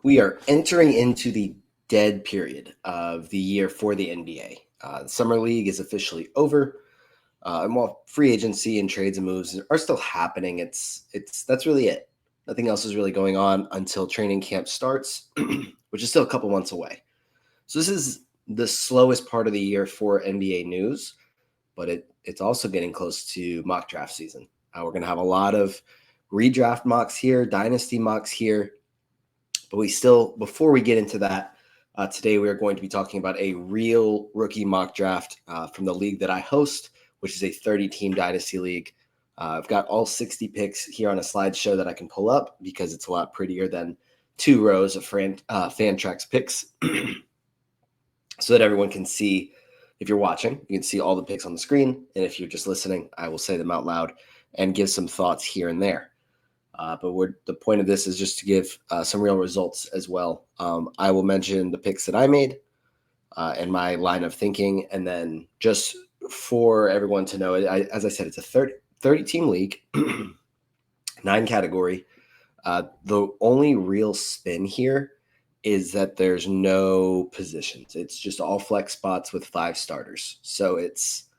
We are entering into the dead period of the year for the NBA. The Summer League is officially over. And while free agency and trades and moves are still happening, that's really it. Nothing else is really going on until training camp starts, which is still a couple months away. So this is the slowest part of the year for NBA news, but it's also getting close to mock draft season. We're going to have a lot of redraft mocks here, dynasty mocks here, but before we get into that, today we are going to be talking about a real rookie mock draft from the league that I host, which is a 30-team dynasty league. I've got all 60 picks here on a slideshow that I can pull up because it's a lot prettier than 2 rows of Fantrax picks so that everyone can see. If you're watching, you can see all the picks on the screen. And if you're just listening, I will say them out loud and give some thoughts here and there. But the point of this is just to give some real results as well. I will mention the picks that I made and my line of thinking. And then just for everyone to know, as I said, it's a 30-team league, 9 category. The only real spin here is that there's no positions. It's just all flex spots with 5 starters. So it's,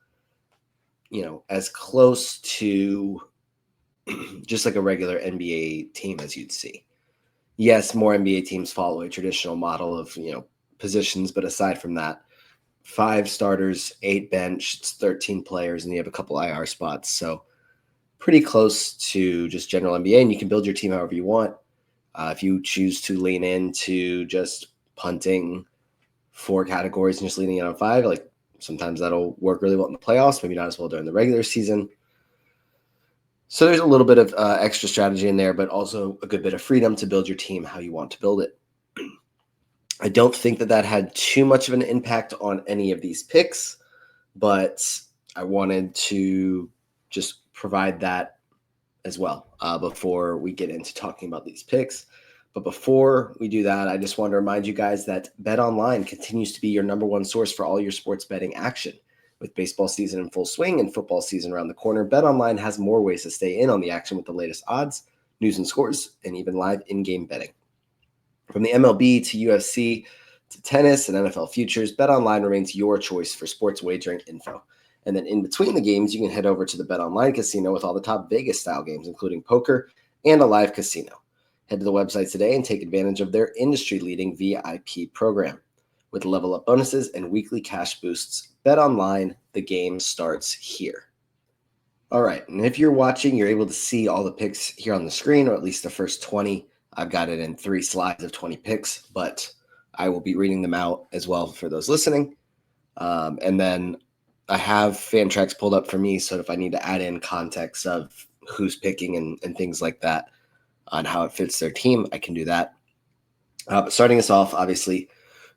as close to just like a regular NBA team as you'd see. Yes, more NBA teams follow a traditional model of, positions, but aside from that, 5 starters, 8 bench, it's 13 players, and you have a couple IR spots. So pretty close to just general NBA, and you can build your team however you want. If you choose to lean into just punting 4 categories and just leaning in on 5, like sometimes that'll work really well in the playoffs, maybe not as well during the regular season. So there's a little bit of extra strategy in there, but also a good bit of freedom to build your team how you want to build it. I don't think that had too much of an impact on any of these picks, but I wanted to just provide that as well before we get into talking about these picks. But before we do that, I just want to remind you guys that BetOnline continues to be your number one source for all your sports betting action. With baseball season in full swing and football season around the corner, BetOnline has more ways to stay in on the action with the latest odds, news and scores, and even live in-game betting. From the MLB to UFC to tennis and NFL futures, BetOnline remains your choice for sports wagering info. And then in between the games, you can head over to the BetOnline casino with all the top Vegas-style games, including poker and a live casino. Head to the website today and take advantage of their industry-leading VIP program. With level-up bonuses and weekly cash boosts, BetOnline, the game starts here. All right, and if you're watching, you're able to see all the picks here on the screen, or at least the first 20. I've got it in 3 slides of 20 picks, but I will be reading them out as well for those listening. And then I have Fantrax pulled up for me, so if I need to add in context of who's picking and things like that on how it fits their team, I can do that. But starting us off, obviously,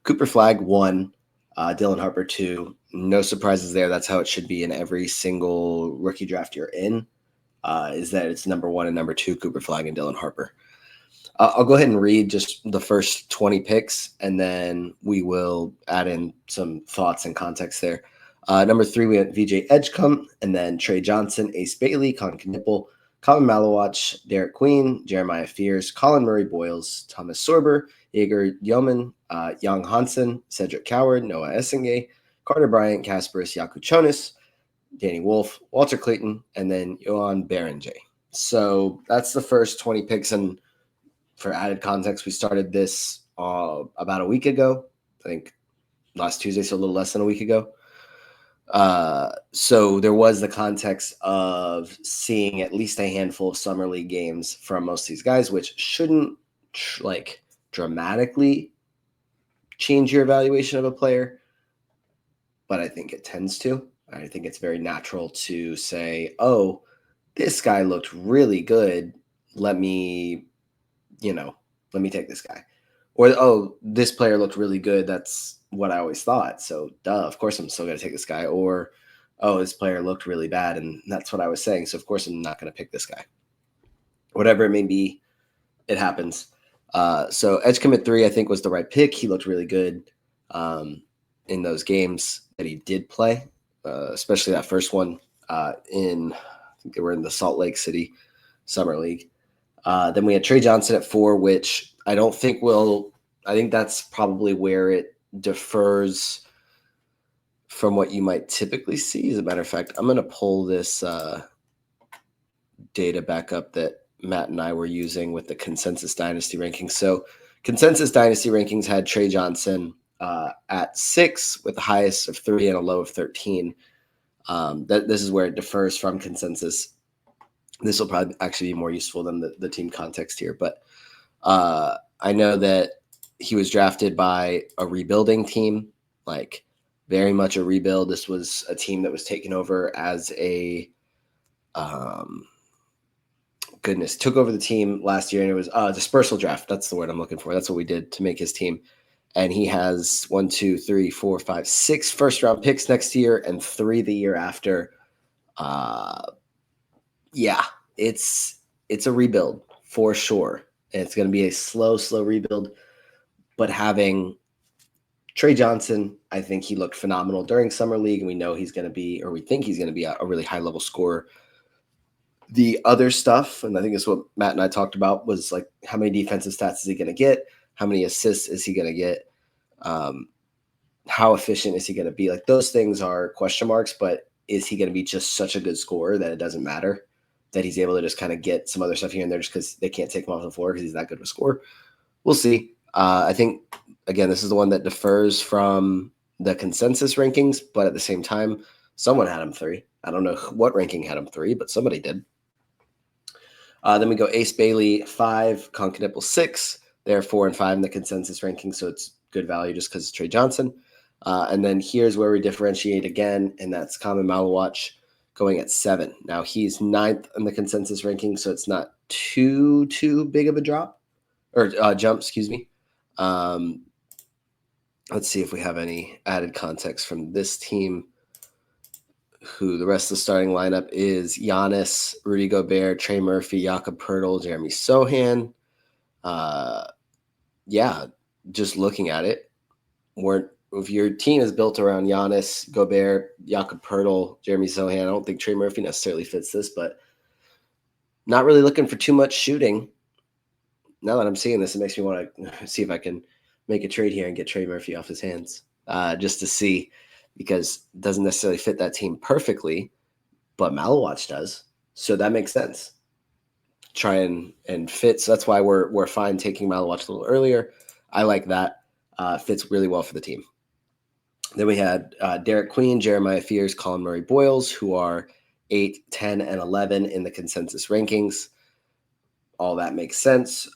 Cooper Flagg 1, Dylan Harper 2. No surprises there. That's how it should be in every single rookie draft you're in, is that it's number 1 and number 2, Cooper Flagg and Dylan Harper. I'll go ahead and read just the first 20 picks, and then we will add in some thoughts and context there. Number 3, we had VJ Edgecombe, and then Trey Johnson, Ace Bailey, Con Knipple, Colin Malawach, Derek Queen, Jeremiah Fears, Colin Murray Boyles, Thomas Sorber, Jaeger Yeoman, Young Hansen, Cedric Coward, Noah Essengay, Carter Bryant, Kasparis Yakuchonis, Danny Wolf, Walter Clayton, and then Johan Berenjay. So that's the first 20 picks, and for added context, we started this about a week ago. I think last Tuesday, so a little less than a week ago. So there was the context of seeing at least a handful of summer league games from most of these guys, which shouldn't dramatically change your evaluation of a player, but I think it tends to. I think it's very natural to say, oh, this guy looked really good. Let me take this guy. Or, oh, this player looked really good. That's what I always thought. So, of course I'm still going to take this guy. Or, oh, this player looked really bad, and that's what I was saying. So, of course, I'm not going to pick this guy. Whatever it may be, it happens. So, Edgecombe at 3, I think, was the right pick. He looked really good in those games that he did play, especially that first one I think they were in the Salt Lake City Summer League. Then we had Trey Johnson at 4, which I don't think I think that's probably where it differs from what you might typically see. As a matter of fact, I'm going to pull this data back up that Matt and I were using with the Consensus Dynasty rankings. So Consensus Dynasty rankings had Trey Johnson at 6 with the highest of 3 and a low of 13. This is where it differs from Consensus. This will probably actually be more useful than the team context here. But I know that he was drafted by a rebuilding team, like very much a rebuild. This was a team that was taken over as a took over the team last year, and it was dispersal draft. That's the word I'm looking for. That's what we did to make his team. And he has 1, 2, 3, 4, 5, 6 first-round picks next year and 3 the year after. Yeah, it's a rebuild for sure. And it's going to be a slow rebuild. But having Trey Johnson, I think he looked phenomenal during Summer League, and we know he's going to be, or we think he's going to be a really high-level scorer. The other stuff, and I think it's what Matt and I talked about, was like how many defensive stats is he going to get? How many assists is he going to get? How efficient is he going to be? Like those things are question marks, but is he going to be just such a good scorer that it doesn't matter that he's able to just kind of get some other stuff here and there just because they can't take him off the floor because he's that good of a scorer? We'll see. I think, again, this is the one that differs from the consensus rankings, but at the same time, someone had him 3. I don't know what ranking had him 3, but somebody did. Then we go Ace Bailey 5, Concanipple 6. They're 4 and 5 in the consensus ranking, so it's good value just because it's Trey Johnson. And then here's where we differentiate again, and that's Common Malawatch going at 7. Now he's 9th in the consensus ranking, so it's not too big of a drop or jump. Excuse me. Let's see if we have any added context from this team. Who the rest of the starting lineup is Giannis, Rudy Gobert, Trey Murphy, Jakob Poeltl, Jeremy Sohan. Yeah, just looking at it, if your team is built around Giannis, Gobert, Jakob Poeltl, Jeremy Sohan, I don't think Trey Murphy necessarily fits this, but not really looking for too much shooting. Now that I'm seeing this, it makes me want to see if I can make a trade here and get Trey Murphy off his hands just to see, because it doesn't necessarily fit that team perfectly, but Malawatch does. So that makes sense. Try and fit. So that's why we're fine taking Malawatch a little earlier. I like that. Fits really well for the team. Then we had Derek Queen, Jeremiah Fears, Colin Murray Boyles, who are 8, 10, and 11 in the consensus rankings. All that makes sense.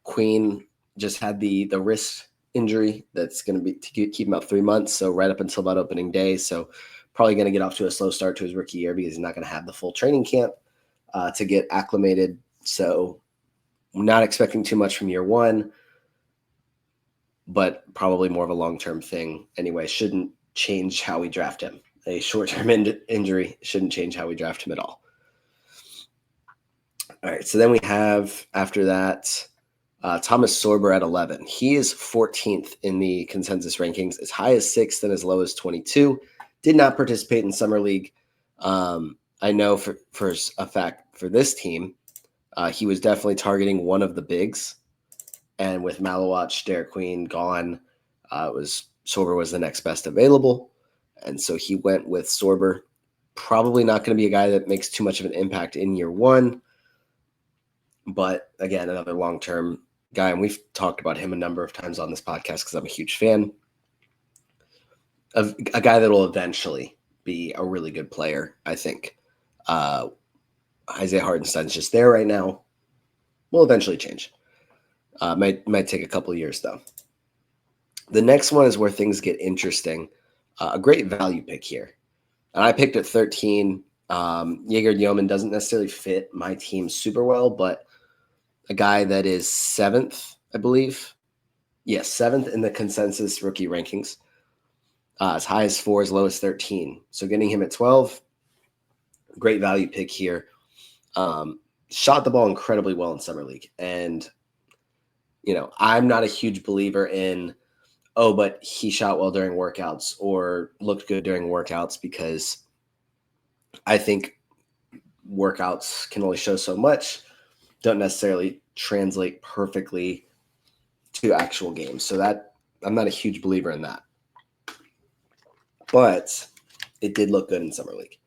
Queen just had the wrist injury that's going to be to keep him out 3 months, so right up until about opening day. So probably going to get off to a slow start to his rookie year because he's not going to have the full training camp to get acclimated. So I'm not expecting too much from year 1, but probably more of a long-term thing anyway. Shouldn't change how we draft him. A short-term injury shouldn't change how we draft him at all. All right, so then we have, after that, Thomas Sorber at 11. He is 14th in the consensus rankings, as high as 6th and as low as 22. Did not participate in Summer League. I know for a fact for this team, he was definitely targeting one of the bigs. And with Malawatch, Derek Queen gone, Sorber was the next best available. And so he went with Sorber. Probably not going to be a guy that makes too much of an impact in year 1. But again, another long-term guy, and we've talked about him a number of times on this podcast because I'm a huge fan of a guy that will eventually be a really good player, I think. Isaiah Hartenstein's just there right now. Will eventually change. Might take a couple of years, though. The next one is where things get interesting. A great value pick here. And I picked at 13. Jaeger Yeoman doesn't necessarily fit my team super well, but a guy that is 7th, I believe. Yes, 7th in the consensus rookie rankings. As high as 4, as low as 13. So getting him at 12, great value pick here. Shot the ball incredibly well in Summer League. And, I'm not a huge believer in, but he shot well during workouts or looked good during workouts, because I think workouts can only show so much. Don't necessarily translate perfectly 2 actual games. So that I'm not a huge believer in that. But it did look good in Summer League.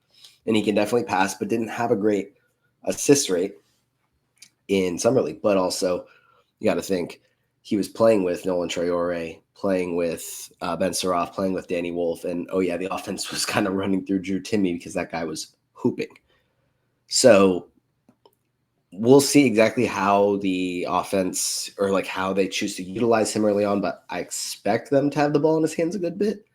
And he can definitely pass, but didn't have a great assist rate in Summer League. But also, you got to think he was playing with Nolan Traore, playing with Ben Saroff, playing with Danny Wolf. And, oh, yeah, the offense was kind of running through Drew Timme because that guy was hooping. So we'll see exactly how the offense or like how they choose to utilize him early on, but I expect them to have the ball in his hands a good bit.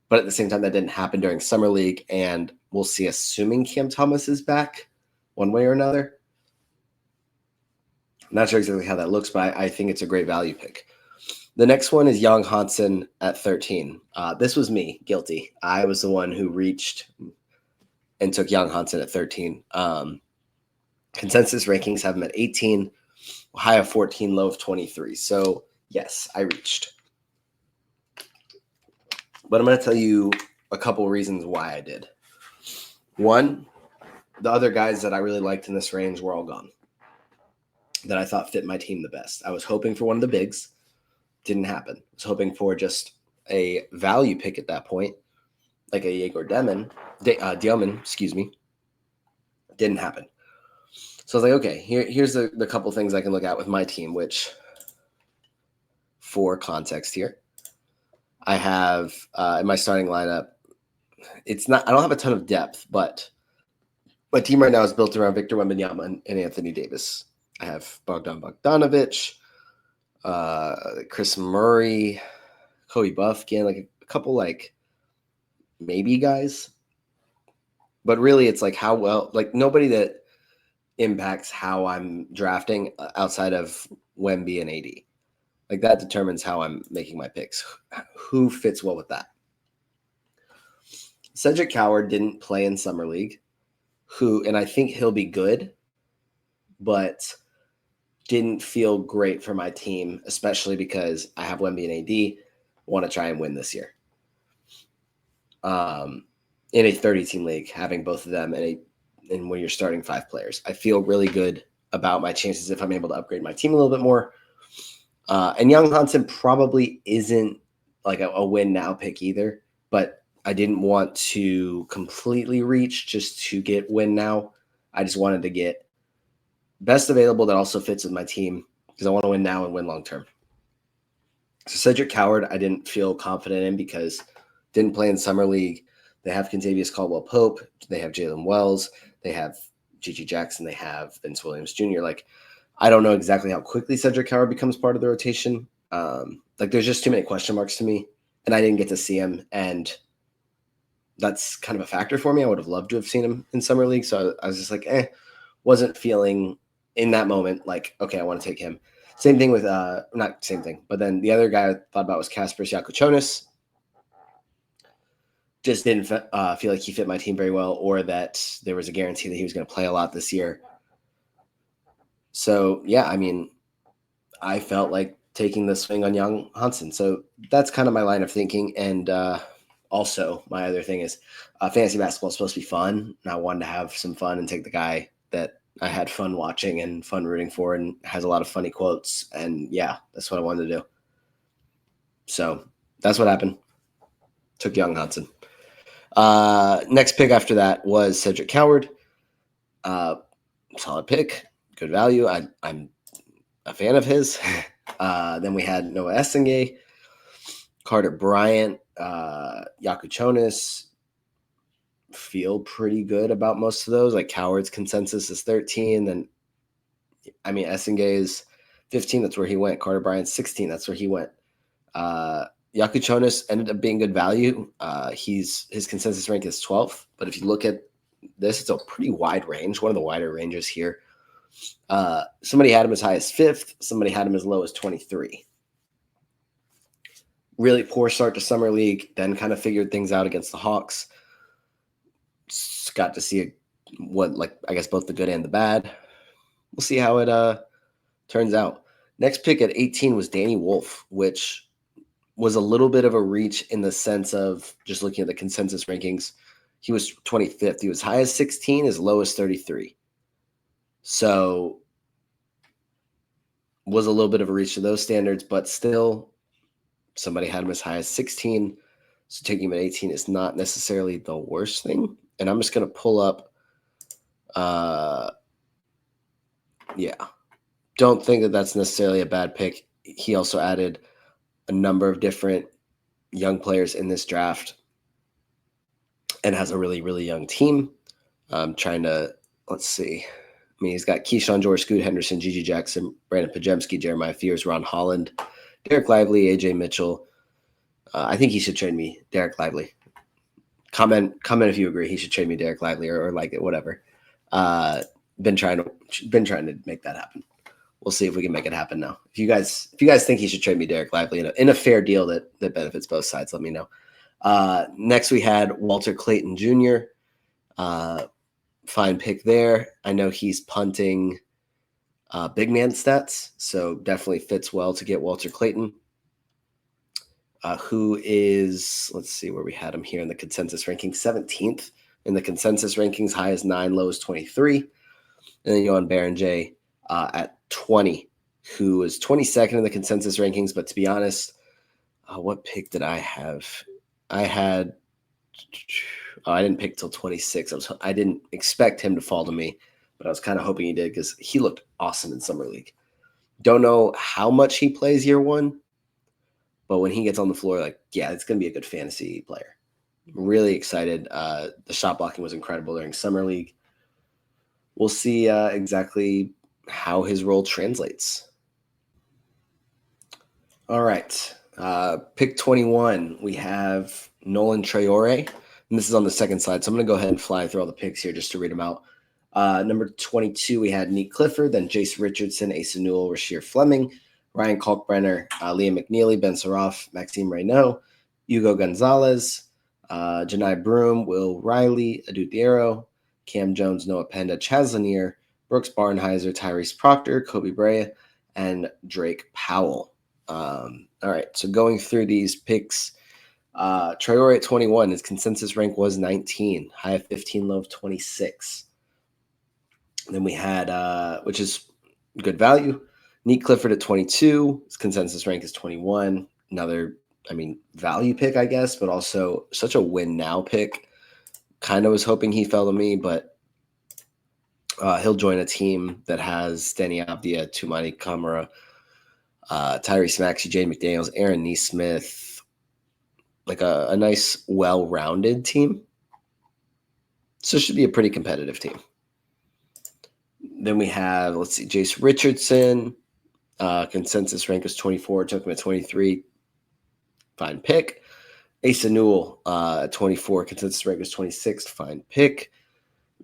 But at the same time, that didn't happen during Summer League, and we'll see, assuming Cam Thomas is back one way or another. I'm not sure exactly how that looks, but I think it's a great value pick. The next one is Young Hansen at 13. This was me, guilty. I was the one who reached and took Young Hansen at 13. Consensus rankings have him at 18, high of 14, low of 23. So, yes, I reached. But I'm going to tell you a couple of reasons why I did. One, the other guys that I really liked in this range were all gone, that I thought fit my team the best. I was hoping for one of the bigs. Didn't happen. I was hoping for just a value pick at that point, like a Yegor Diaman, excuse me. Didn't happen. So I was like, okay, here's the couple things I can look at with my team, which, for context here, I have in my starting lineup, I don't have a ton of depth, but my team right now is built around Victor Wembanyama and Anthony Davis. I have Bogdan Bogdanovic, Chris Murray, Kobe Buffkin, like a couple like maybe guys. But really it's like how well, like nobody that impacts how I'm drafting outside of Wemby and AD. Like that determines how I'm making my picks. Who fits well with that? Cedric Coward didn't play in Summer League, and I think he'll be good, but didn't feel great for my team, especially because I have Wemby and AD, want to try and win this year. In a 30-team league, having both of them and when you're starting 5 players, I feel really good about my chances if I'm able to upgrade my team a little bit more. And Young Hansen probably isn't like a win now pick either, but I didn't want to completely reach just to get win now. I just wanted to get best available that also fits with my team because I want to win now and win long term. So Cedric Coward, I didn't feel confident in because didn't play in Summer League. They have Kentavious Caldwell-Pope. They have Jalen Wells. They have G.G. Jackson. They have Vince Williams Jr. Like, I don't know exactly how quickly Cedric Coward becomes part of the rotation. There's just too many question marks to me, and I didn't get to see him, and that's kind of a factor for me. I would have loved to have seen him in Summer League, so I was just like, wasn't feeling in that moment like, okay, I want to take him. Same thing with, not same thing, but then the other guy I thought about was Kasparis Yakuchonis. Just didn't feel like he fit my team very well, or that there was a guarantee that he was going to play a lot this year. So, yeah, I mean, I felt like taking the swing on Young Hansen. So that's kind of my line of thinking. And also, my other thing is fantasy basketball is supposed to be fun. And I wanted to have some fun and take the guy that I had fun watching and fun rooting for and has a lot of funny quotes. And, yeah, that's what I wanted to do. So that's what happened. Took Young Hansen. Next pick after that was Cedric Coward. Solid pick. Good value. I'm a fan of his. Then we had Noah Essengay, Carter Bryant, Yakuchonis. Feel pretty good about most of those. Like Coward's consensus is 13. Then, I mean, Essengay is 15. That's where he went. Carter Bryant's 16. That's where he went. Yakuchonis ended up being good value. His consensus rank is 12th. But if you look at this, it's a pretty wide range. One of the wider ranges here. Somebody had him as high as 5th. Somebody had him as low as 23. Really poor start to Summer League, then kind of figured things out against the Hawks. Got to see I guess both the good and the bad. We'll see how it turns out. Next pick at 18 was Danny Wolf, which was a little bit of a reach in the sense of just looking at the consensus rankings. He was 25th. He was high as 16, as low as 33. So was a little bit of a reach to those standards, but still somebody had him as high as 16. So taking him at 18 is not necessarily the worst thing. And I'm just going to pull up. Yeah. Don't think that that's necessarily a bad pick. He also added a number of different young players in this draft and has a really, really young team. I'm trying to, let's see. I mean, he's got Keyshawn George, Scoot Henderson, Gigi Jackson, Brandon Pajemski, Jeremiah Fears, Ron Holland, Derek Lively, AJ Mitchell. I think he should trade me Derek Lively. Comment if you agree he should trade me Derek Lively or like it, whatever. Been trying to make that happen. We'll see if we can make it happen now. If you guys think he should trade me Derek Lively in a fair deal that benefits both sides, let me know. Next we had Walter Clayton Jr. Fine pick there. I know he's punting big man stats, so definitely fits well to get Walter Clayton, who is, let's see where we had him here in the consensus ranking, 17th in the consensus rankings, high as 9, low as 23. And then you go on Baron J at 20, who is 22nd in the consensus rankings. But to be honest, what pick did I have? I didn't pick till 26. I didn't expect him to fall to me, but I was kind of hoping he did because he looked awesome in Summer League. Don't know how much he plays year one, but when he gets on the floor, like, yeah, it's going to be a good fantasy player. Really excited. The shot blocking was incredible during Summer League. We'll see exactly how his role translates. All right. Pick 21, we have Nolan Traore. And this is on the second slide, so I'm going to go ahead and fly through all the picks here just to read them out. Number 22, we had Neat Clifford, then Jace Richardson, Asa Newell, Rasheer Fleming, Ryan Kalkbrenner, Liam McNeely, Ben Saroff, Maxime Reynaud, Hugo Gonzalez, Janai Broom, Will Riley, Adu Thiero, Cam Jones, Noah Penda, Chaz Lanier, Brooks Barnheiser, Tyrese Proctor, Kobe Brea, and Drake Powell. All right, so going through these picks, Traore at 21, his consensus rank was 19, high of 15, low of 26. Then we had, which is good value, Neat Clifford at 22. His consensus rank is 21. Another, value pick, I guess, but also such a win now pick. Kind of was hoping he fell to me, but he'll join a team that has Danny Avdia, Tumani Kamara, Tyrese Maxey, Jane McDaniels, Aaron Neesmith, like a nice, well-rounded team. So it should be a pretty competitive team. Then we have, Jace Richardson. Consensus rank is 24. Took him at 23. Fine pick. Asa Newell at 24. Consensus rank was 26. Fine pick.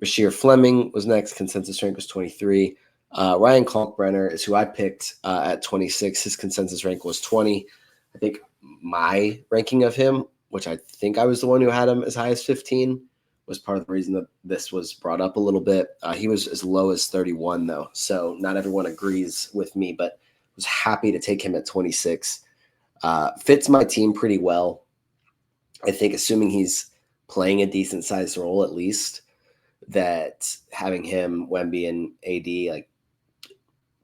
Rasheer Fleming was next. Consensus rank was 23. Ryan Kalkbrenner is who I picked at 26. His consensus rank was 20. I think my ranking of him, which I think I was the one who had him as high as 15, was part of the reason that this was brought up a little bit. He was as low as 31, though, so not everyone agrees with me, but was happy to take him at 26. Fits my team pretty well. I think assuming he's playing a decent-sized role at least, that having him, Wemby, and AD, like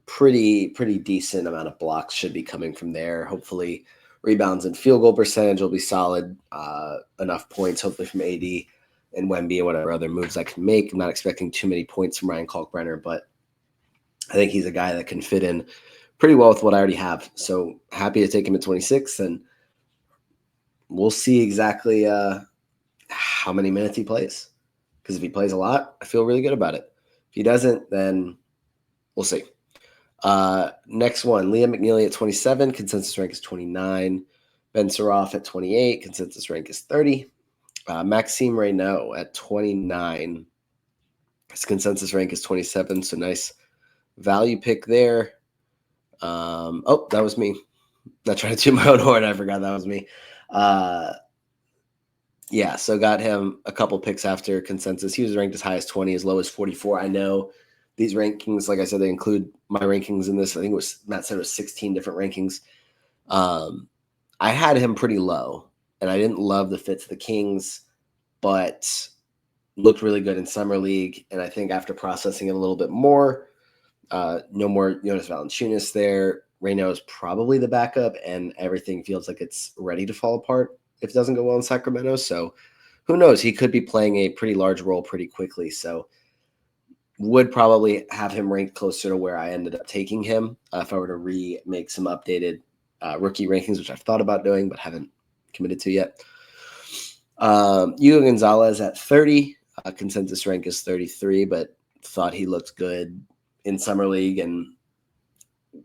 pretty decent amount of blocks should be coming from there. Hopefully rebounds and field goal percentage will be solid. Enough points, hopefully, from AD and Wemby and whatever other moves I can make. I'm not expecting too many points from Ryan Kalkbrenner, but I think he's a guy that can fit in pretty well with what I already have. So happy to take him at 26, and we'll see exactly how many minutes he plays. Because if he plays a lot, I feel really good about it. If he doesn't, then we'll see. Next one, Liam McNeely at 27. Consensus rank is 29. Ben Saroff at 28. Consensus rank is 30. Maxime Reynaud at 29. His consensus rank is 27, so nice value pick there. That was me. Not trying to toot my own horn. I forgot that was me. Yeah, so got him a couple picks after consensus. He was ranked as high as 20, as low as 44. I know these rankings, like I said, they include my rankings in this. I think it was, Matt said it was 16 different rankings. I had him pretty low, and I didn't love the fit to the Kings, but looked really good in Summer League. And I think after processing it a little bit more, No more Jonas Valanciunas there. Reno is probably the backup, and everything feels like it's ready to fall apart if it doesn't go well in Sacramento. So who knows? He could be playing a pretty large role pretty quickly. So would probably have him ranked closer to where I ended up taking him if I were to remake some updated rookie rankings, which I've thought about doing but haven't committed to yet. Hugo Gonzalez at 30. Consensus rank is 33, but thought he looked good in Summer League and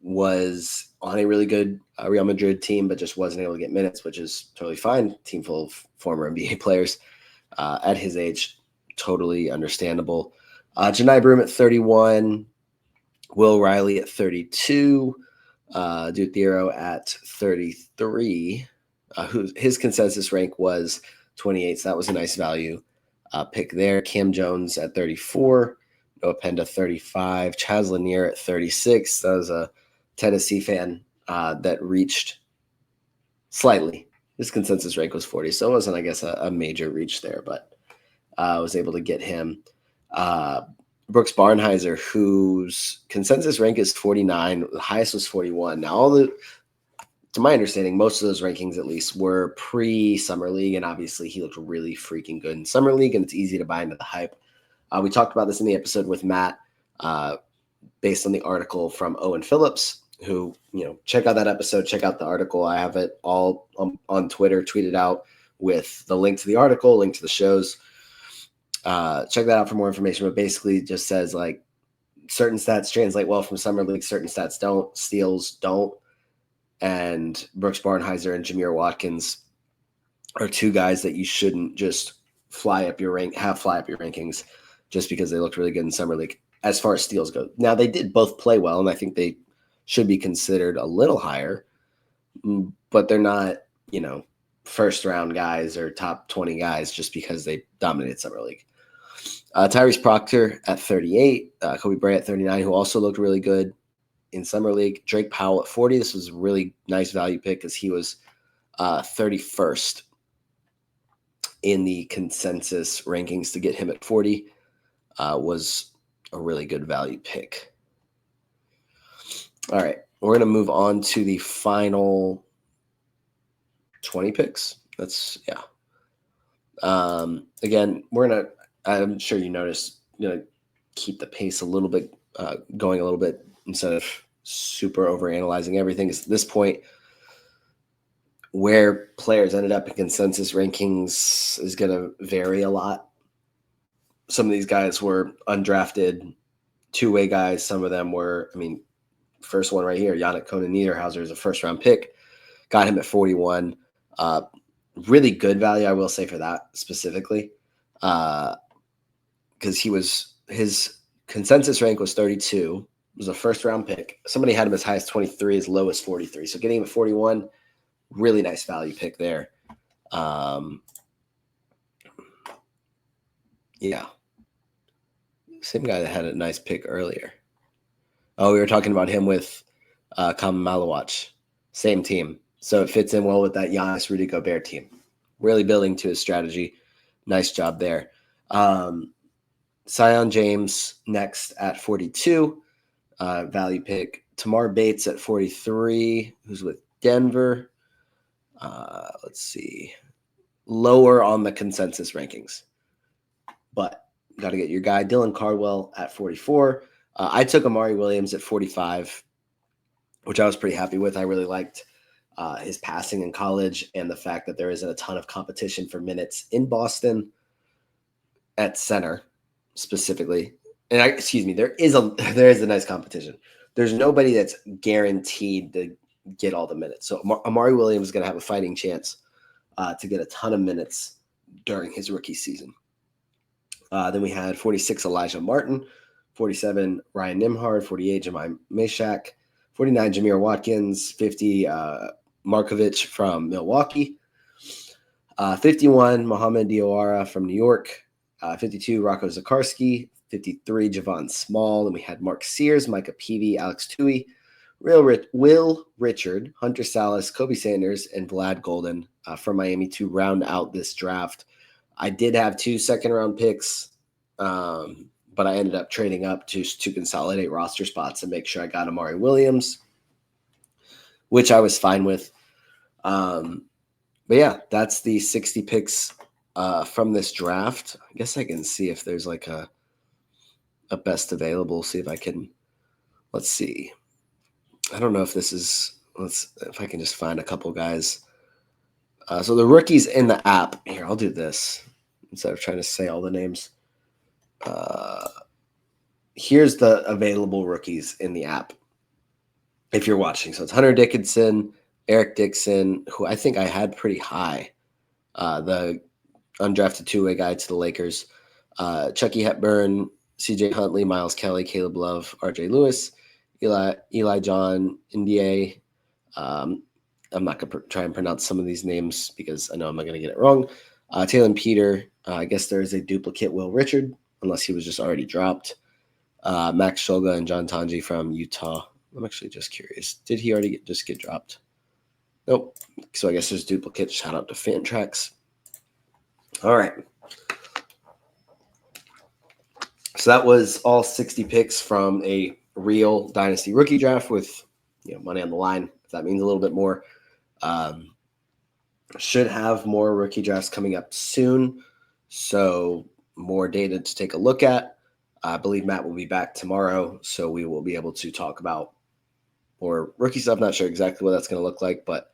was on a really good Real Madrid team, but just wasn't able to get minutes, which is totally fine. Team full of former NBA players at his age, totally understandable. Janai Broom at 31, Will Riley at 32, Duke Thiero at 33, his consensus rank was 28, so that was a nice value pick there. Cam Jones at 34, Noah Penda 35, Chaz Lanier at 36. That was a Tennessee fan that reached slightly. His consensus rank was 40, so it wasn't, I guess, a major reach there, but I was able to get him. Brooks Barnheiser, whose consensus rank is 49, the highest was 41. Now, to my understanding, most of those rankings at least were pre-Summer League, and obviously he looked really freaking good in Summer League, and it's easy to buy into the hype. We talked about this in the episode with Matt, based on the article from Owen Phillips, who, check out that episode, check out the article. I have it all on Twitter, tweeted out with the link to the article, link to the shows. Check that out for more information, but basically just says like certain stats translate well from Summer League, certain stats don't, steals don't. And Brooks Barnheiser and Jameer Watkins are two guys that you shouldn't just fly up your rankings just because they looked really good in Summer League as far as steals go. Now, they did both play well, and I think they should be considered a little higher, but they're not, first round guys or top 20 guys just because they dominated Summer League. Tyrese Proctor at 38, Kobe Bryant at 39, who also looked really good in Summer League. Drake Powell at 40. This was a really nice value pick because he was 31st in the consensus rankings. To get him at 40 was a really good value pick. All right, we're going to move on to the final 20 picks. Again, I'm sure you noticed, keep the pace a little bit, going a little bit instead of super overanalyzing everything. At this point, where players ended up in consensus rankings is going to vary a lot. Some of these guys were undrafted two-way guys. Some of them were, first one right here, Yannick Conan Niederhauser is a first-round pick. Got him at 41. Really good value, I will say, for that specifically, because his consensus rank was 32. It was a first-round pick. Somebody had him as high as 23, as low as 43. So getting him at 41, really nice value pick there. Same guy that had a nice pick earlier. Oh, we were talking about him with Kamen Malawach. Same team. So it fits in well with that Giannis Rudy Gobert team. Really building to his strategy. Nice job there. Zion James next at 42. Value pick. Tamar Bates at 43, who's with Denver. Let's see. Lower on the consensus rankings. But got to get your guy. Dylan Cardwell at 44. I took Amari Williams at 45, which I was pretty happy with. I really liked his passing in college and the fact that there isn't a ton of competition for minutes in Boston at center specifically. And there is a nice competition. There's nobody that's guaranteed to get all the minutes. So Amari Williams is going to have a fighting chance to get a ton of minutes during his rookie season. Then we had 46 Elijah Martin, 47 Ryan Nimhard, 48 Jemai Meshack, 49 Jameer Watkins, 50 Markovich from Milwaukee, 51 Mohamed Diawara from New York, 52 Rocco Zakarski, 53 Javon Small. Then we had Mark Sears, Micah Peavy, Alex Tui, Will Richard, Hunter Salas, Kobe Sanders, and Vlad Golden from Miami to round out this draft. I did have 2 second-round picks, but I ended up trading up to consolidate roster spots and make sure I got Amari Williams, which I was fine with. But yeah, that's the 60 picks from this draft. I guess I can see if there's like a best available. See if I can. Let's see. I don't know if this is. If I can just find a couple guys. So the rookies in the app. Here, I'll do this instead of trying to say all the names. Here's the available rookies in the app. If you're watching, so it's Hunter Dickinson, Eric Dixon, who I think I had pretty high. The undrafted two-way guy to the Lakers. Chucky Hepburn, CJ Huntley, Miles Kelly, Caleb Love, RJ Lewis, Eli John, Ndiaye. I'm not going to try and pronounce some of these names because I know I'm not going to get it wrong. Taylor Peter. I guess there is a duplicate Will Richard, unless he was just already dropped. Max Shulga and John Tanji from Utah. I'm actually just curious. Did he already just get dropped? Nope. So I guess there's duplicates. Shout out to Fantrax. All right. So that was all 60 picks from a real Dynasty rookie draft with money on the line, if that means a little bit more. Should have more rookie drafts coming up soon. So more data to take a look at. I believe Matt will be back tomorrow, so we will be able to talk about more rookie stuff. Not sure exactly what that's going to look like, but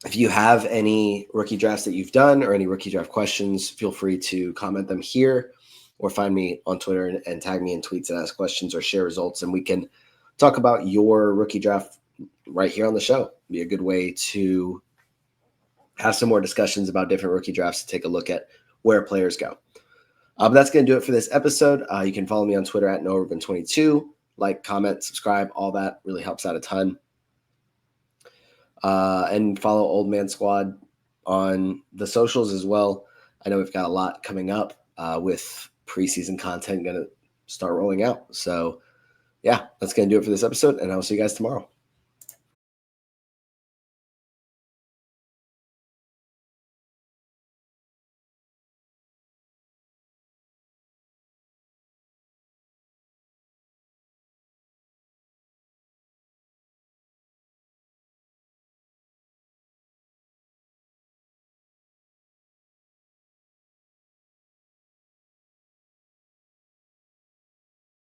if you have any rookie drafts that you've done or any rookie draft questions, feel free to comment them here or find me on Twitter and tag me in tweets and ask questions or share results, and we can talk about your rookie draft right here on the show. Be a good way to have some more discussions about different rookie drafts to take a look at where players go. But that's going to do it for this episode. You can follow me on Twitter at NoahRubin22. Like, comment, subscribe, all that really helps out a ton. And follow Old Man Squad on the socials as well. I know we've got a lot coming up with preseason content going to start rolling out. So, yeah, that's going to do it for this episode, and I will see you guys tomorrow.